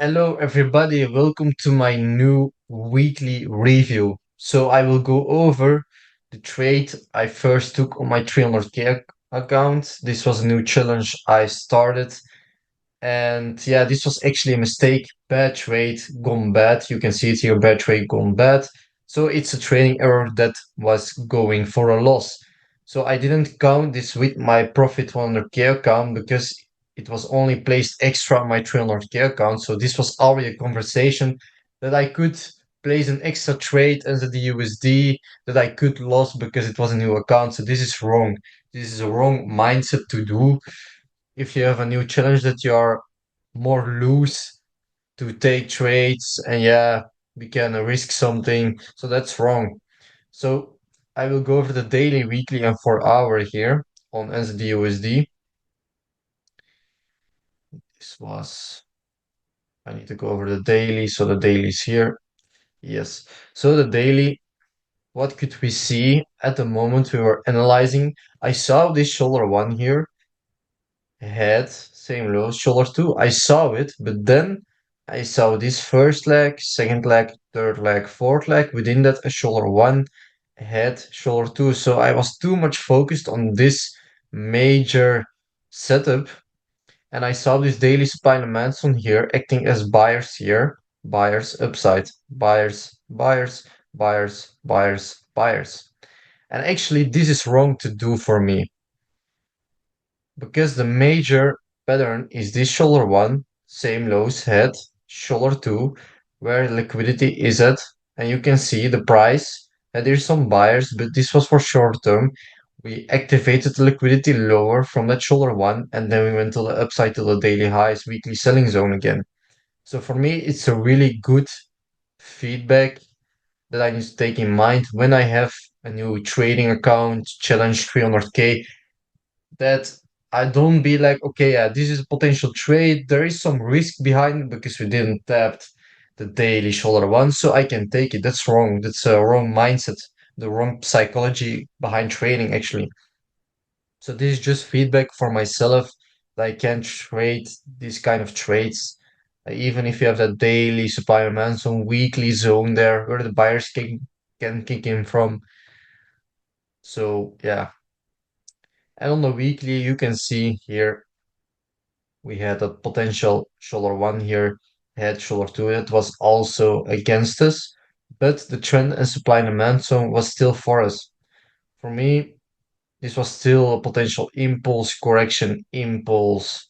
Hello, everybody. Welcome to my new weekly review. So, I will go over the trade I first took on my 300k account. This was a new challenge I started. And yeah, this was actually a mistake. Bad trade gone bad. You can see it here, bad trade gone bad. So, it's a trading error that was going for a loss. So, I didn't count this with my profit 100k account because it was only placed extra on my 300k account. So this was already a conversation that I could place an extra trade NZDUSD that I could lose because it was a new account. So this is wrong. This is a wrong mindset to do. If you have a new challenge that you are more loose to take trades and yeah, we can risk something. So that's wrong. So I will go over the daily, weekly, and 4 hour here on NZDUSD. This was I need to go over the daily. So the daily is here. Yes. So the daily, what could we see at the moment we were analyzing? I saw this shoulder one here, head, same low, shoulder two. I saw it, but then I saw this first leg, second leg, third leg, fourth leg. Within that, a shoulder one, head, shoulder two. So I was too much focused on this major setup and I saw this daily supply and demand on here acting as buyers here. Buyers upside. Buyers, buyers, buyers, buyers, buyers. And actually, this is wrong to do for me because the major pattern is this shoulder one, same lows head, shoulder two, where liquidity is at. And you can see the price. And there's some buyers, but this was for short term. We activated the liquidity lower from that shoulder one, and then we went to the upside to the daily highs, weekly selling zone again. So for me, it's a really good feedback that I need to take in mind when I have a new trading account, challenge 300k, that I don't be like, okay, yeah, this is a potential trade. There is some risk behind it because we didn't tap the daily shoulder one, so I can take it. That's wrong. That's a wrong mindset, the wrong psychology behind trading, actually. So this is just feedback for myself that I can trade these kind of trades. Even if you have that daily supply and demand, some weekly zone there where the buyers can kick in from. So yeah. And on the weekly, you can see here we had a potential shoulder one here, had shoulder two. It was also against us, but the trend and supply and demand zone was still for us. For me, this was still a potential impulse, correction impulse.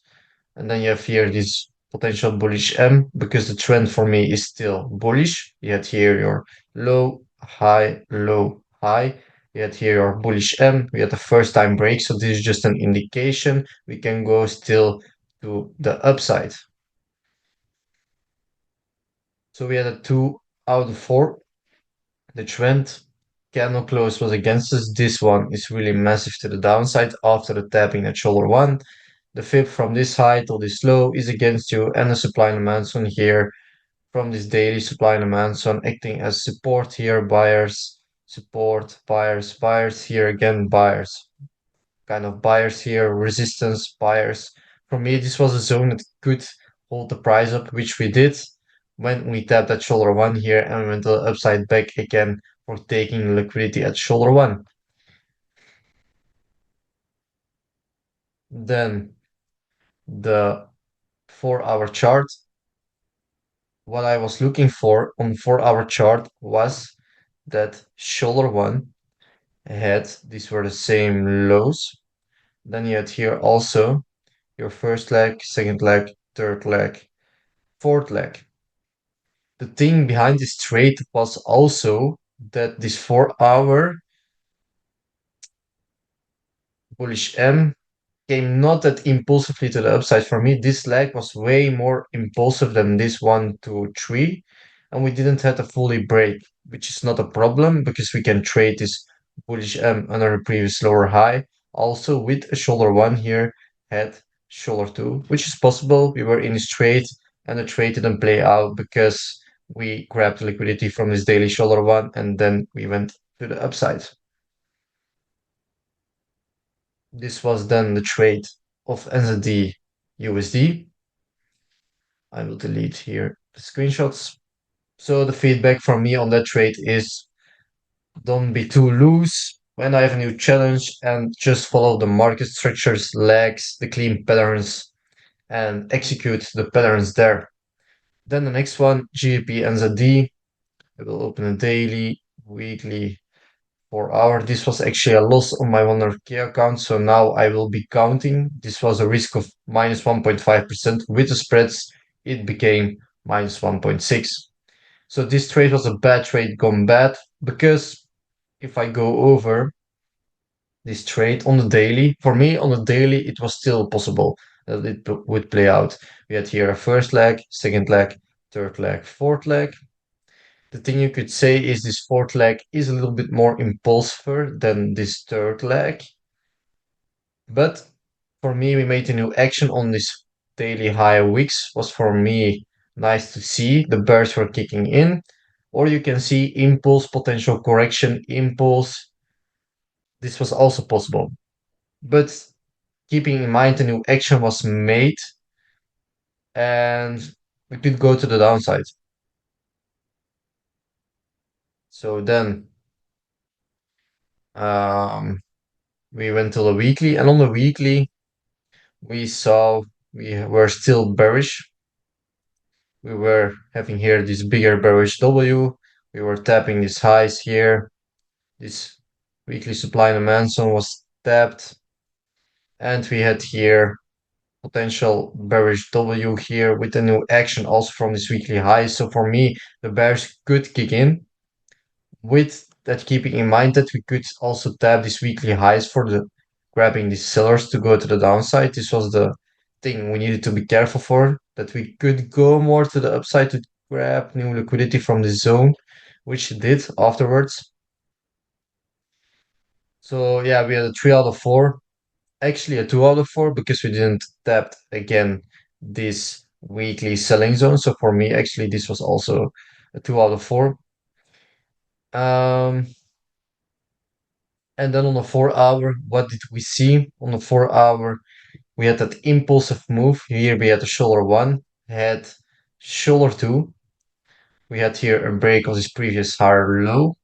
And then you have here this potential bullish M because the trend for me is still bullish. You had here your low, high, low, high. You had here your bullish M. We had the first time break. So this is just an indication. We can go still to the upside. So we had a 2 out of 4. The trend candle close was against us. This one is really massive to the downside after the tapping at shoulder one. The fib from this high to this low is against you, and the supply and demand zone here from this daily supply and demand zone acting as support here, buyers, support, buyers, buyers here again, buyers, kind of buyers here, resistance, buyers. For me, this was a zone that could hold the price up, which we did when we tapped at shoulder one here and we went to the upside back again for taking liquidity at shoulder one. Then the 4 hour chart. What I was looking for on 4 hour chart was that shoulder one had, these were the same lows. Then you had here also your first leg, second leg, third leg, fourth leg. The thing behind this trade was also that this 4 hour bullish M came not that impulsively to the upside. For me, this leg was way more impulsive than this 1, 2, 3. And we didn't have a fully break, which is not a problem because we can trade this bullish M under a previous lower high. Also with a shoulder one here, had shoulder two, which is possible. We were in this trade and the trade didn't play out because we grabbed liquidity from this daily shoulder one and then we went to the upside. This was then the trade of NZD USD. I will delete here the screenshots. So the feedback from me on that trade is don't be too loose when I have a new challenge and just follow the market structures, legs, the clean patterns, and execute the patterns there. Then the next one, GBPNZD. I will open a daily, weekly, 4 hour. This was actually a loss on my 100k account, so now I will be counting. This was a risk of minus 1.5%. With the spreads, it became minus 1.6. So this trade was a bad trade gone bad because if I go over this trade on the daily, for me on the daily, it was still possible that it would play out. We had here a first leg, second leg, third leg, fourth leg. The thing you could say is this fourth leg is a little bit more impulsive than this third leg. But for me, we made a new action on this daily high wicks was for me nice to see. The bears were kicking in, or you can see impulse, potential correction, impulse. This was also possible. But keeping in mind the new action was made and we could go to the downside. So then um, we went to the weekly, and on the weekly, we saw we were still bearish. We were having here this bigger bearish W. We were tapping these highs here. This weekly supply and demand zone was tapped. And we had here potential bearish W here with a new action also from this weekly high. So for me, the bears could kick in. With that, keeping in mind that we could also tap these weekly highs for the grabbing these sellers to go to the downside. This was the thing we needed to be careful for, that we could go more to the upside to grab new liquidity from the zone, which it did afterwards. So yeah, we had a 3 out of 4, actually a 2 out of 4 because we didn't tap again this weekly selling zone. So for me, actually, this was also a 2 out of 4. Um, And then on the 4 hour, what did we see? On the 4 hour, we had that impulsive move. Here we had the shoulder one, had shoulder two. We had here a break of this previous higher low.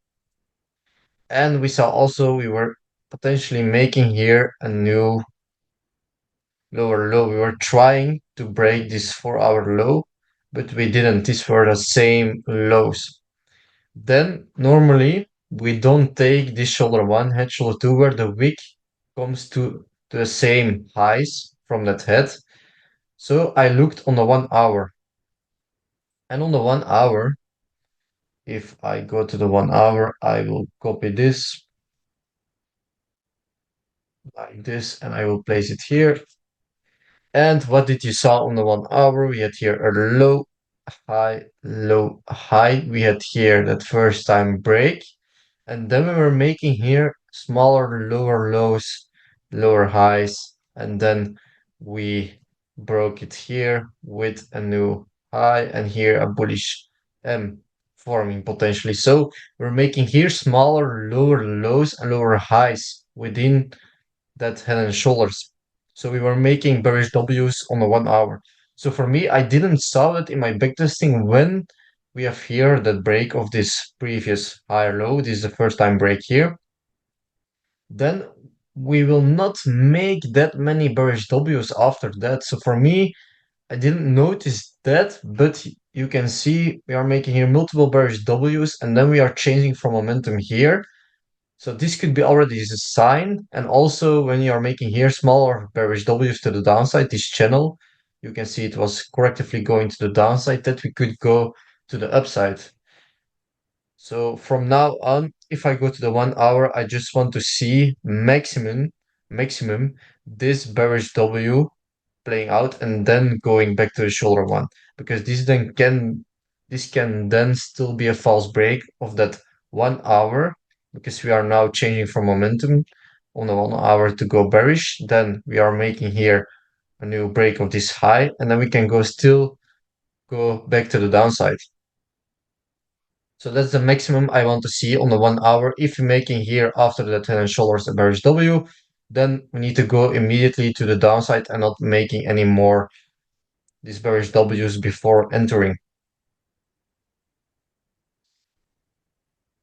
And we saw also we were potentially making here a new lower low. We were trying to break this 4 hour low, but we didn't. These were the same lows. Then normally we don't take this shoulder one, head shoulder two, where the wick comes to the same highs from that head. So I looked on the 1 hour. And on the 1 hour, if I go to the 1 hour, I will copy this like this and I will place it here. And what did you saw on the 1 hour? We had here a low, high, low, high. We had here that first time break. And then we were making here smaller, lower lows, lower highs, and then we broke it here with a new high and here a bullish M forming potentially. So we're making here smaller, lower lows and lower highs within that head and shoulders. So we were making bearish W's on the 1 hour. So for me, I didn't saw it in my backtesting when we have here that break of this previous higher low. This is the first time break here. Then we will not make that many bearish W's after that. So for me, I didn't notice that, but you can see we are making here multiple bearish W's and then we are changing from momentum here. So this could be already a sign. And also when you are making here smaller bearish W's to the downside, this channel, you can see it was correctively going to the downside, that we could go to the upside. So from now on, if I go to the 1 hour, I just want to see maximum this bearish W playing out and then going back to the shoulder one, because this can then still be a false break of that 1 hour, because we are now changing from momentum on the 1 hour to go bearish. Then we are making here a new break of this high, and then we can still go back to the downside. So that's the maximum I want to see on the 1 hour. If you're making here after the head and shoulders a bearish W, then we need to go immediately to the downside and not making any more these bearish W's before entering.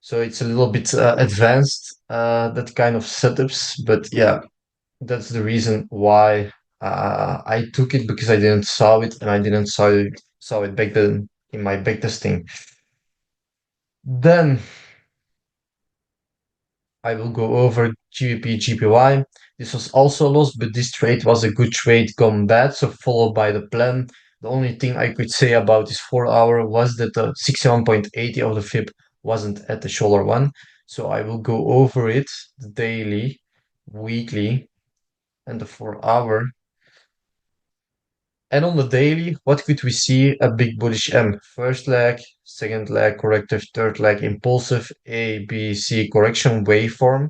So it's a little bit advanced, that kind of setups, but yeah, that's the reason why I took it, because I didn't saw it and I didn't saw it back then in my backtesting. Then I will go over GBPJPY. This was also a loss, but this trade was a good trade gone bad, so followed by the plan. The only thing I could say about this 4 hour was that the 61.80 of the fib wasn't at the shoulder one. So I will go over it, the daily, weekly, and the 4 hour. And on the daily, what could we see? A big bullish M. First leg, second leg, corrective, third leg, impulsive, A, B, C, correction waveform.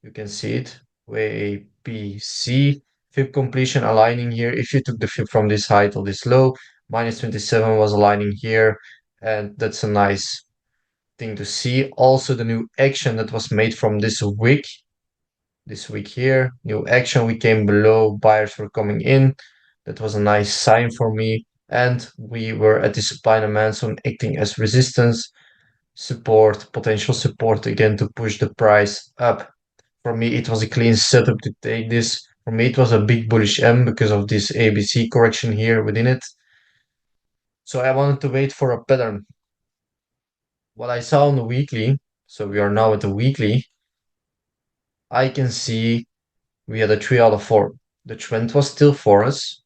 You can see it. A, B, C. Fib completion aligning here. If you took the fib from this high to this low, minus 27 was aligning here. And that's a nice thing to see. Also, the new action that was made from this week here, new action, we came below, buyers were coming in. That was a nice sign for me. And we were at the supply and demand zone acting as resistance, support, potential support again to push the price up. For me, it was a clean setup to take this. For me, it was a big bullish M because of this ABC correction here within it. So I wanted to wait for a pattern. What I saw on the weekly, so we are now at the weekly, I can see we had a 3 out of 4. The trend was still for us.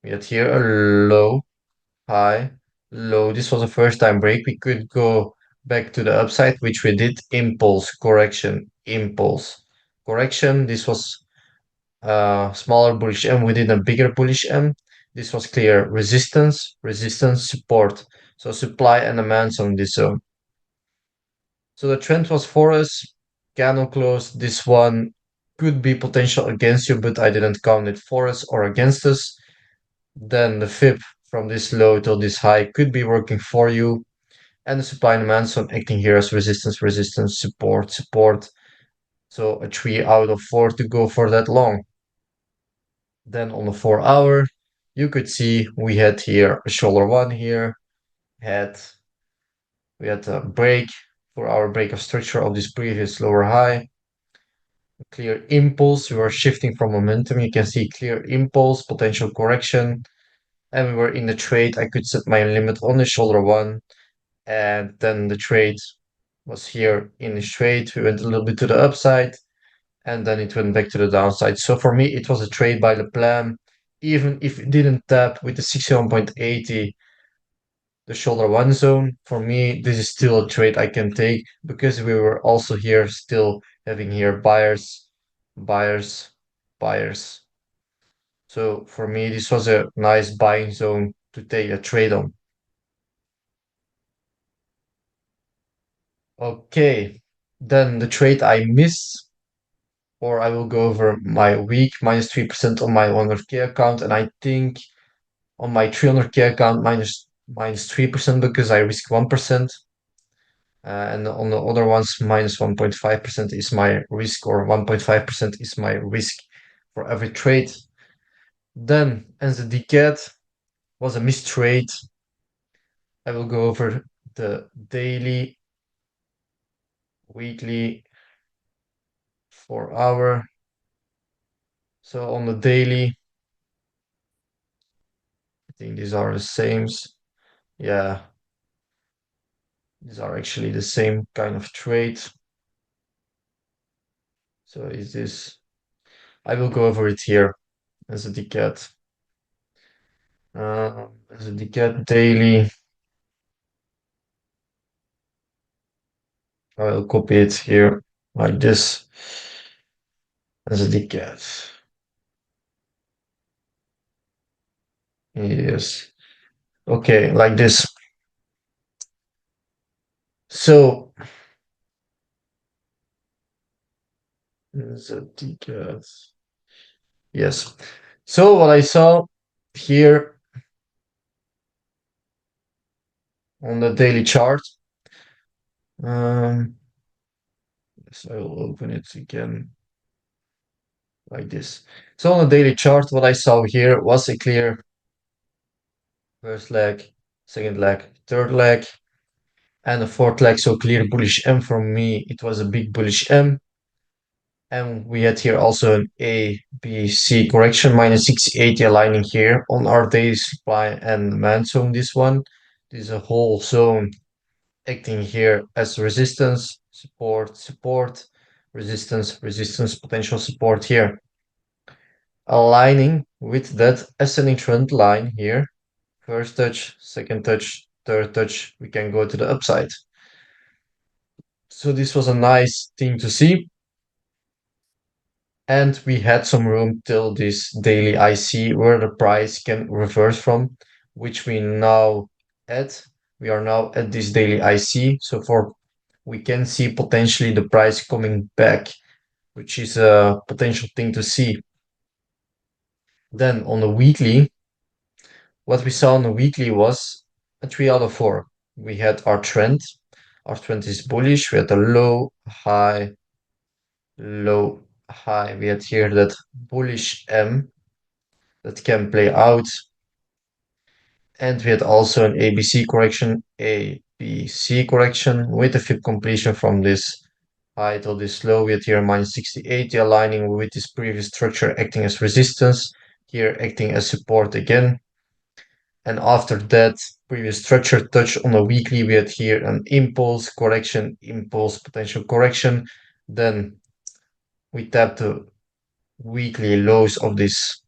We had here a low, high, low. This was a first time break. We could go back to the upside, which we did. Impulse, correction, impulse, correction. This was a smaller bullish M within a bigger bullish M. This was clear resistance, resistance, support. So supply and demand on this zone. So the trend was for us. Candle close. This one could be potential against you, but I didn't count it for us or against us. Then the fib from this low till this high could be working for you. And the supply and demand zone acting here as resistance, resistance, support, support. So a 3 out of 4 to go for that long. Then on the 4 hour, you could see we had here a shoulder one here, had we had a break for our break of structure of this previous lower high. Clear impulse, we were shifting from momentum. You can see clear impulse, potential correction, and we were in the trade. I could set my limit on the shoulder one, and then the trade was here in the trade. We went a little bit to the upside, and then it went back to the downside. So for me, it was a trade by the plan. Even if it didn't tap with the 61.80, the shoulder one zone, for me, this is still a trade I can take because we were also here still having here buyers, buyers, buyers. So for me, this was a nice buying zone to take a trade on. Okay, then the trade I missed, or I will go over my week, minus 3% on my 100K account, and I think on my 300K account, minus 3% because I risk 1%. And on the other ones, minus 1.5% is my risk, or 1.5% is my risk for every trade. Then NZD was a missed trade. I will go over the daily, weekly, 4 hour. So on the daily, I think these are the same. Yeah, these are actually the same kind of trade. So is this? I will go over it here as a decade. As a decade daily, I will copy it here like this as a decade. Yes. Okay, like this. So as a decade. Yes. So what I saw here on the daily chart. Yes, I will open it again like this. So on the daily chart, what I saw here was a clear First leg, second leg, third leg, and the fourth leg. So clear bullish M from me. It was a big bullish M. And we had here also an A, B, C correction, minus 680 aligning here on our daily supply and demand zone. This one, this is a whole zone acting here as resistance, support, support, resistance, resistance, potential support here. Aligning with that ascending trend line here. First touch, second touch, third touch, we can go to the upside. So this was a nice thing to see. And we had some room till this daily IC where the price can reverse from, which we now at. We are now at this daily IC. So for we can see potentially the price coming back, which is a potential thing to see. Then on the weekly, what we saw on the weekly was a 3 out of 4. We had our trend. Our trend is bullish. We had a low, high, low, high. We had here that bullish M that can play out. And we had also an ABC correction, ABC correction with a fib completion from this high till this low. We had here minus 6080 aligning with this previous structure acting as resistance, here acting as support again. And after that previous structure touch on the weekly, we had here an impulse correction, impulse potential correction. Then we tapped the weekly lows of this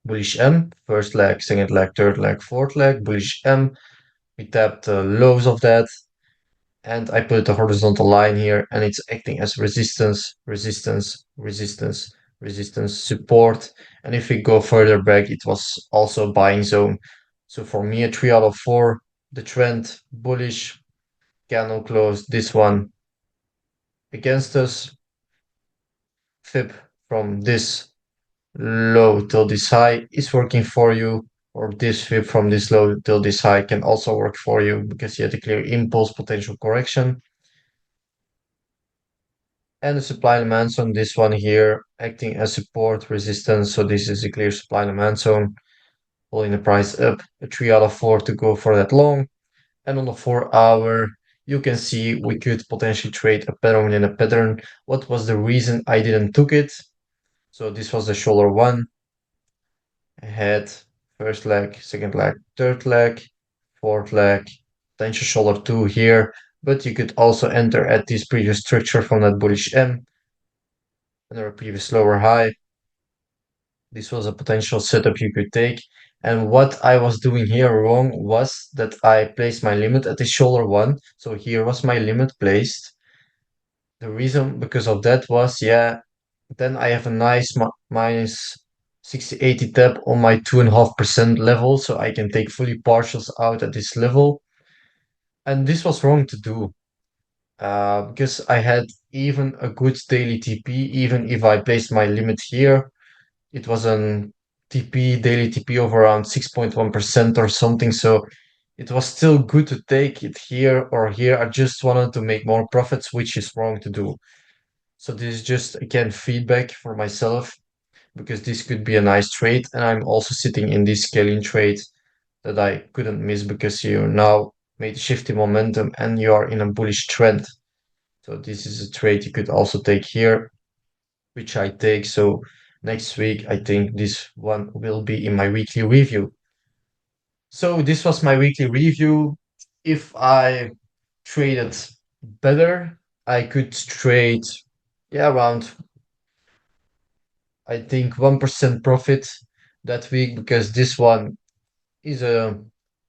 bullish M, first leg, second leg, third leg, fourth leg, bullish M. We tapped the lows of that, and I put the horizontal line here, and it's acting as resistance, resistance, resistance, resistance, support. And if we go further back, it was also buying zone. So for me, a 3 out of 4, the trend bullish, candle close, this one against us, fib from this low till this high is working for you, or this fib from this low till this high can also work for you because you had a clear impulse potential correction. And the supply and demand zone, this one here acting as support resistance. So this is a clear supply and demand zone, pulling the price up, a 3 out of 4 to go for that long. And on the 4 hour, you can see we could potentially trade a pattern in a pattern. What was the reason I didn't took it? So this was the shoulder one, head, first leg, second leg, third leg, fourth leg, potential shoulder two here. But you could also enter at this previous structure from that bullish M, under a previous lower high. This was a potential setup you could take. And what I was doing here wrong was that I placed my limit at the shoulder one. So here was my limit placed. The reason because of that was, yeah, then I have a nice minus 60-80 tap on my 2.5% level. So I can take fully partials out at this level. And this was wrong to do. Because I had even a good daily TP, even if I placed my limit here. It was an TP, daily TP of around 6.1% or something. So it was still good to take it here or here. I just wanted to make more profits, which is wrong to do. So this is just, again, feedback for myself because this could be a nice trade. And I'm also sitting in this scaling trade that I couldn't miss because you now made a shift in momentum and you are in a bullish trend. So this is a trade you could also take here, which I take. So next week, I think this one will be in my weekly review. So this was my weekly review. If I traded better, I could trade, yeah, around, I think, 1% profit that week because this one is a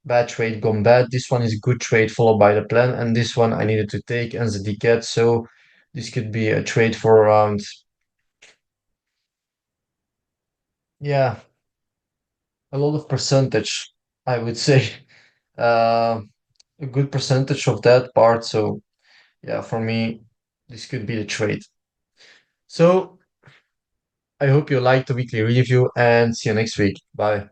bad trade gone bad. This one is a good trade followed by the plan. And this one I needed to take NZD cat. So this could be a trade for around, yeah, a lot of percentage, I would say. Uh, a good percentage of that part. So yeah, for me, this could be the trade. So I hope you liked the weekly review and see you next week. Bye.